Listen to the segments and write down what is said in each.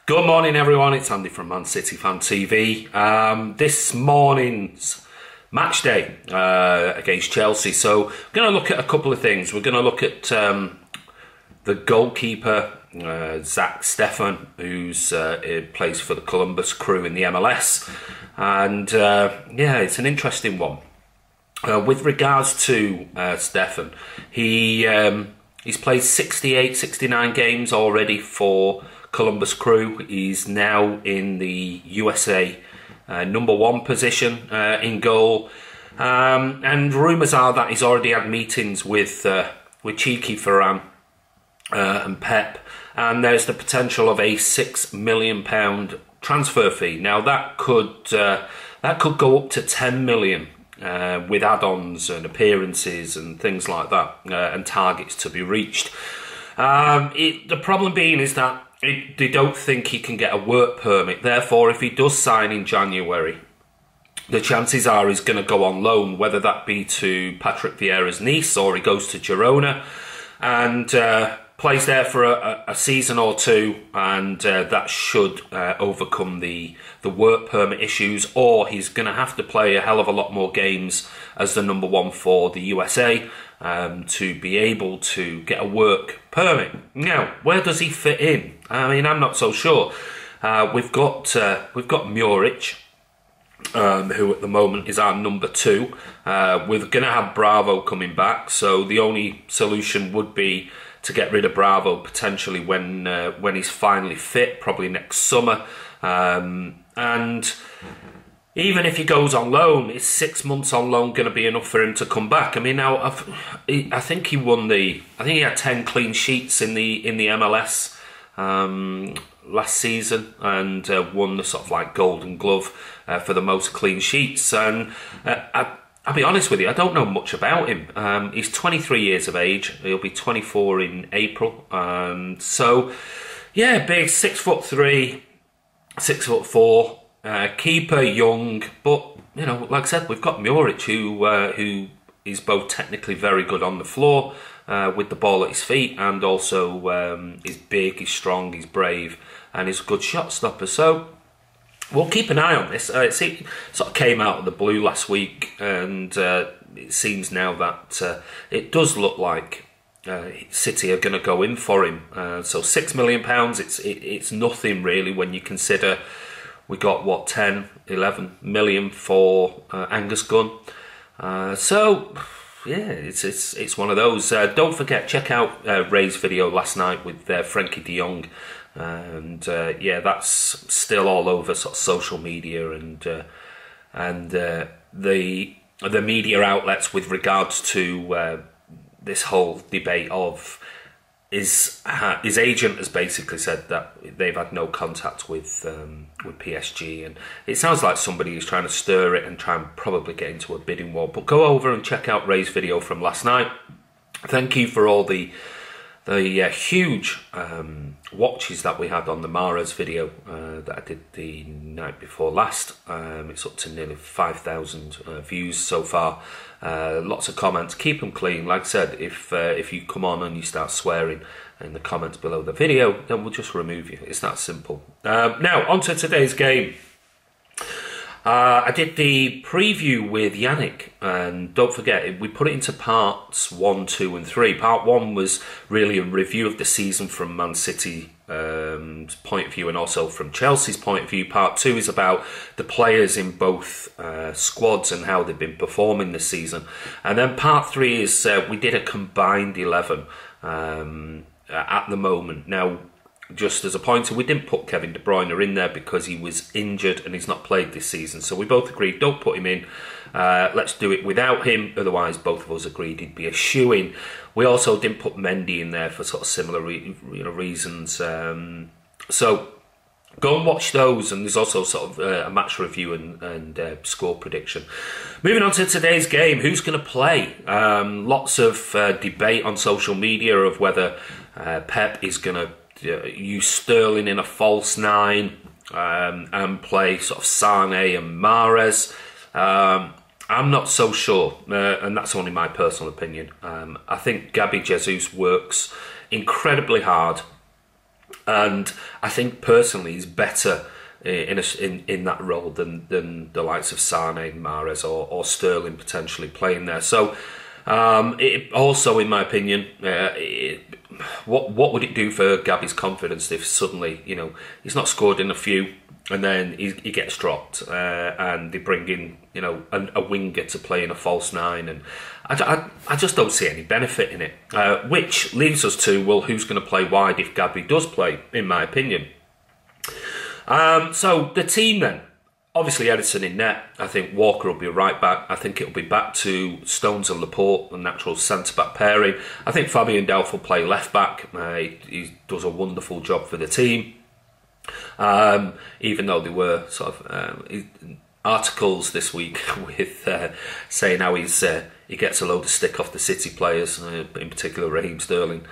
Good morning, everyone. It's Andy from Man City Fan TV. This morning's match day against Chelsea. So we're going to look at a couple of things. We're going to look at the goalkeeper, STEFFEN, who's plays for the Columbus Crew in the MLS. And yeah, it's an interesting one. With regards to STEFFEN, he's played 68, 69 games already for Columbus Crew. He's now in the USA #1 position in goal, and rumours are that he's already had meetings with Cheeky Ferran and Pep, and there's the potential of a £6 million transfer fee. Now that could go up to 10 million with add-ons and appearances and things like that, and targets to be reached. The problem being is that they don't think he can get a work permit. Therefore, if he does sign in January, the chances are he's going to go on loan, whether that be to Patrick Vieira's Nice or he goes to Girona and plays there for a season or two, and that should overcome the work permit issues, or he's going to have to play a hell of a lot more games as the #1 for the USA to be able to get a work permit. Now, where does he fit in? I mean, I'm not so sure. We've got Muric, who at the moment is our #2. We're going to have Bravo coming back, so the only solution would be to get rid of Bravo potentially when he's finally fit, probably next summer. And even if he goes on loan, is 6 months on loan going to be enough for him to come back? I mean, now I think he won I think he had 10 clean sheets in the MLS last season, and won the sort of like Golden Glove for the most clean sheets. And I'll be honest with you, I don't know much about him. He's 23 years of age. He'll be 24 in April. So, yeah, big, 6'3", 6'4". Keeper, young, but you know, like I said, we've got Muric, who is both technically very good on the floor with the ball at his feet, and also he's big, he's strong, he's brave, and he's a good shot stopper. So we'll keep an eye on this. It sort of came out of the blue last week, and it seems now that it does look like City are going to go in for him. So £6 million, it's nothing really when you consider we got, what, 10, 11 million for Angus Gunn. So, yeah, it's one of those. Don't forget, check out Ray's video last night with Frankie de Jong. And, yeah, that's still all over sort of social media and the media outlets with regards to this whole debate of his agent has basically said that they've had no contact with PSG, and it sounds like somebody is trying to stir it and try and probably get into a bidding war. But go over and check out Ray's video from last night. Thank you for all the huge watches that we had on the Mahrez video that I did the night before last. It's up to nearly 5,000 views so far. Lots of comments. Keep them clean. Like I said, if you come on and you start swearing in the comments below the video, then we'll just remove you. It's that simple. Now, on to today's game. I did the preview with Yannick, and don't forget, we put it into parts 1, 2 and 3. Part 1 was really a review of the season from Man City point of view, and also from Chelsea's point of view. Part 2 is about the players in both squads and how they've been performing this season. And then part 3 is we did a combined 11 at the moment. Now, just as a pointer, we didn't put Kevin De Bruyne in there because he was injured and he's not played this season. So we both agreed, don't put him in. Let's do it without him. Otherwise, both of us agreed he'd be a shoo-in. We also didn't put Mendy in there for sort of similar reasons. So go and watch those. And there's also sort of a match review and score prediction. Moving on to today's game, who's going to play? Lots of debate on social media of whether Pep is going to use Sterling in a false 9 and play sort of Sane and Mahrez. I'm not so sure, and that's only my personal opinion. I think Gabby Jesus works incredibly hard And I think personally he's better in that role than the likes of Sane, Mahrez or Sterling potentially playing there. So it also, in my opinion, what would it do for Gabby's confidence if suddenly, you know, he's not scored in a few and then he gets dropped and they bring in, you know, a winger to play in a false nine, and I just don't see any benefit in it. Which leads us to, well, who's going to play wide if Gabby does play, in my opinion. So the team then, obviously Edison in net. I think Walker will be right back. I think it'll be back to Stones and Laporte, the natural centre-back pairing. I think Fabian Delph will play left back. He does a wonderful job for the team. Even though there were sort of articles this week with saying how he gets a load of stick off the City players, in particular Raheem Sterling,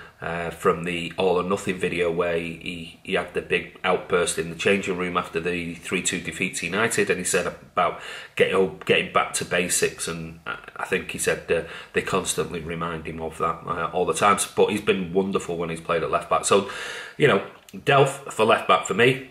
from the All or Nothing video where he had the big outburst in the changing room after the 3-2 defeat to United, and he said about getting back to basics, and I think he said they constantly remind him of that all the time, but he's been wonderful when he's played at left back. So, you know, Delph for left back for me.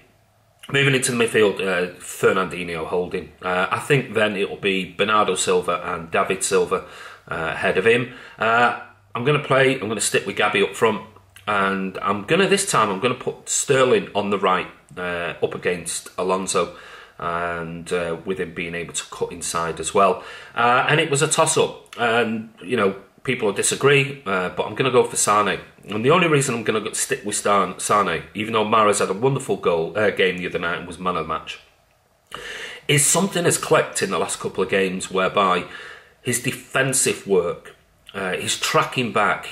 Moving into the midfield, Fernandinho holding. I think then it will be Bernardo Silva and David Silva ahead of him. I'm going to stick with Gabby up front, and this time I'm going to put Sterling on the right up against Alonso, and with him being able to cut inside as well. And it was a toss-up, and, you know, people will disagree, but I'm going to go for Sane. And the only reason I'm going to stick with Sane, even though Mahrez had a wonderful game the other night and was man of the match, is something has clicked in the last couple of games whereby his defensive work, his tracking back,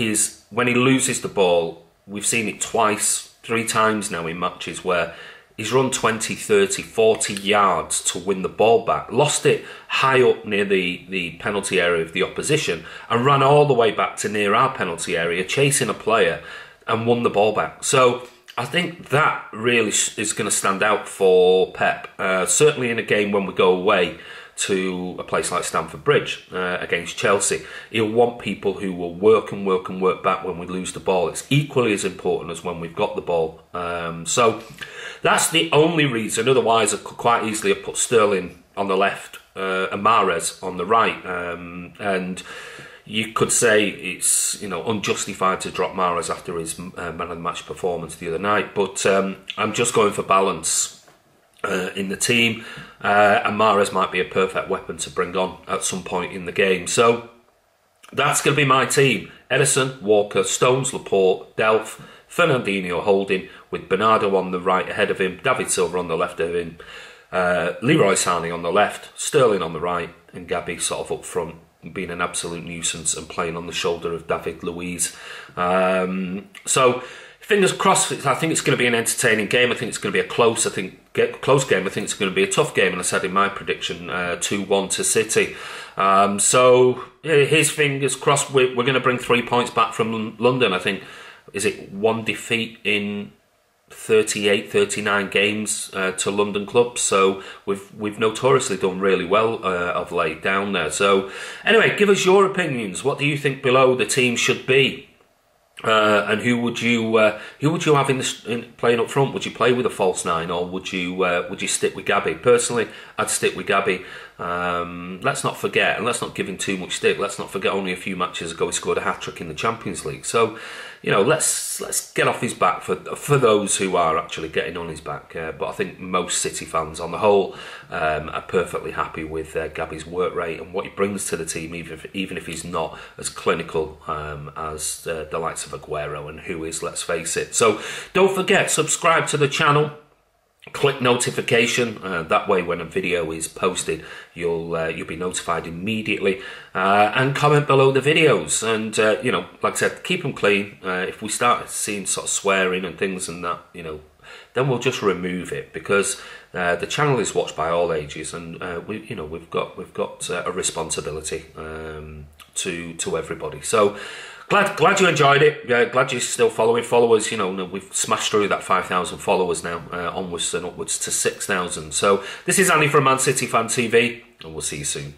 when he loses the ball, we've seen it twice, 3 times now in matches where he's run 20, 30, 40 yards to win the ball back, lost it high up near the penalty area of the opposition, and ran all the way back to near our penalty area, chasing a player, and won the ball back. So I think that really is going to stand out for Pep, certainly in a game when we go away to a place like Stamford Bridge against Chelsea. He'll want people who will work and work and work back when we lose the ball. It's equally as important as when we've got the ball. So that's the only reason. Otherwise, I could quite easily have put Sterling on the left and Mahrez on the right. And you could say it's, you know, unjustified to drop Mahrez after his man of the match performance the other night. But I'm just going for balance in the team, and Mahrez might be a perfect weapon to bring on at some point in the game. So that's going to be my team: Edison, Walker, Stones, Laporte, Delph, Fernandinho holding, with Bernardo on the right ahead of him, David Silva on the left of him, Leroy Sané on the left, Sterling on the right, and Gabby sort of up front, being an absolute nuisance and playing on the shoulder of David Luiz. So fingers crossed. I think it's going to be an entertaining game. I think it's going to be a close game. I think it's going to be a tough game, and I said in my prediction 2-1 to City. So his fingers crossed. We're going to bring 3 points back from London. I think, is it 1 defeat in 38, 39 games to London clubs? So we've notoriously done really well of late down there. So anyway, give us your opinions. What do you think below the team should be? And who would you have in playing up front? Would you play with a false 9, or would you stick with Gabby? Personally, I'd stick with Gabby. Let's not forget, and let's not give him too much stick. Let's not forget, only a few matches ago he scored a hat-trick in the Champions League. So, you know, let's get off his back for those who are actually getting on his back. But I think most City fans on the whole are perfectly happy with Gabby's work rate and what he brings to the team, even if he's not as clinical as the likes of Aguero, and who is, let's face it. So don't forget, subscribe to the channel. Click notification, that way when a video is posted you'll be notified immediately, and comment below the videos, and you know, like I said, keep them clean. If we start seeing sort of swearing and things and that, you know, then we'll just remove it, because the channel is watched by all ages, and we've got a responsibility to everybody. So Glad you enjoyed it. Glad you're still following. Followers, you know, we've smashed through that 5,000 followers now, onwards and upwards to 6,000. So this is Andy from Man City Fan TV, and we'll see you soon.